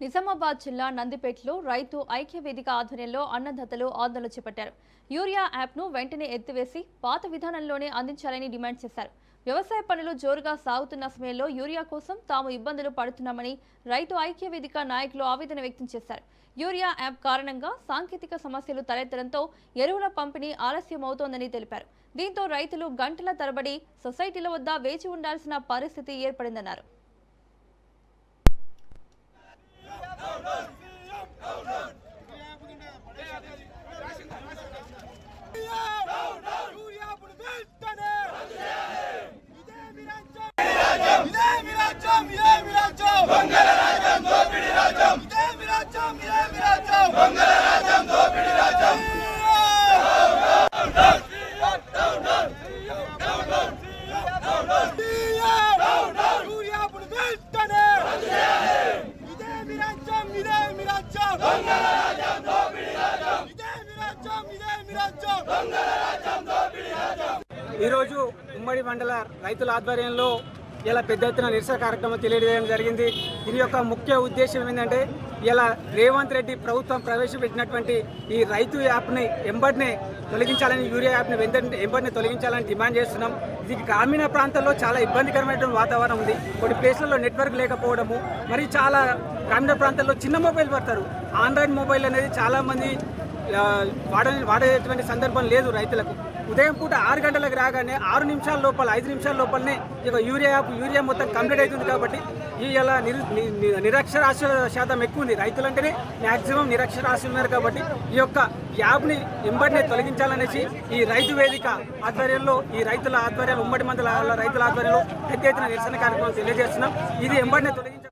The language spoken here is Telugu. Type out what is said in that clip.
నిజామాబాద్ జిల్లా నందిపేటలో రైతు ఐక్య వేదిక ఆధ్వర్యంలో అన్నదాతలు ఆందోళన చేపట్టారు. యూరియా యాప్ను వెంటనే ఎత్తివేసి పాత విధానంలోనే అందించాలని డిమాండ్ చేశారు. వ్యవసాయ పనులు జోరుగా సాగుతున్న సమయంలో యూరియా కోసం తాము ఇబ్బందులు పడుతున్నామని రైతు ఐక్య వేదిక నాయకులు ఆవేదన వ్యక్తం చేశారు. యూరియా యాప్ కారణంగా సాంకేతిక సమస్యలు తలెత్తడంతో ఎరువుల పంపిణీ ఆలస్యమవుతోందని తెలిపారు. దీంతో రైతులు గంటల తరబడి సొసైటీల వద్ద వేచి ఉండాల్సిన పరిస్థితి ఏర్పడిందన్నారు. ఈరోజు ఉమ్మడి మండల రైతుల ఆధ్వర్యంలో ఇలా పెద్ద ఎత్తున నిరసన కార్యక్రమం తెలియజేయడం జరిగింది. దీని యొక్క ముఖ్య ఉద్దేశం ఏంటంటే ఇలా రేవంత్ రెడ్డి ప్రభుత్వం ప్రవేశపెట్టినటువంటి ఈ రైతు యాప్ని ఎంబడినే తొలగించాలని, యూరియా యాప్ని ఎంబడినే తొలగించాలని డిమాండ్ చేస్తున్నాం. ఇది గ్రామీణ ప్రాంతాల్లో చాలా ఇబ్బందికరమైనటువంటి వాతావరణం ఉంది. కొన్ని ప్లేస్లలో నెట్వర్క్ లేకపోవడము, మరి చాలా గ్రామీణ ప్రాంతాల్లో చిన్న మొబైల్ పడతారు. ఆండ్రాయిడ్ మొబైల్ అనేది చాలామంది వాడేటువంటి సందర్భం లేదు రైతులకు. ఉదయం పూట 6 గంటలకు రాగానే 6 నిమిషాల లోపల 5 నిమిషాల లోపలనే ఇక యూరియా మొత్తం కంప్లీట్ అవుతుంది. కాబట్టి ఇలా నిరక్షరాస్యుల శాతం ఎక్కువ ఉంది. రైతులంటేనే మ్యాక్సిమం నిరక్షరాస్యులు ఉన్నారు. కాబట్టి ఈ యొక్క యాప్ని ఎంబడినే తొలగించాలనేసి ఈ రైతు వేదిక ఆధ్వర్యంలో, ఈ రైతుల ఆధ్వర్యంలో, ఉమ్మడి మండల రైతుల ఆధ్వర్యంలో పెద్ద ఎత్తున నిరసన కార్యక్రమం తెలియజేస్తున్నాం. ఇది ఎంబడినే తొలగించాలి.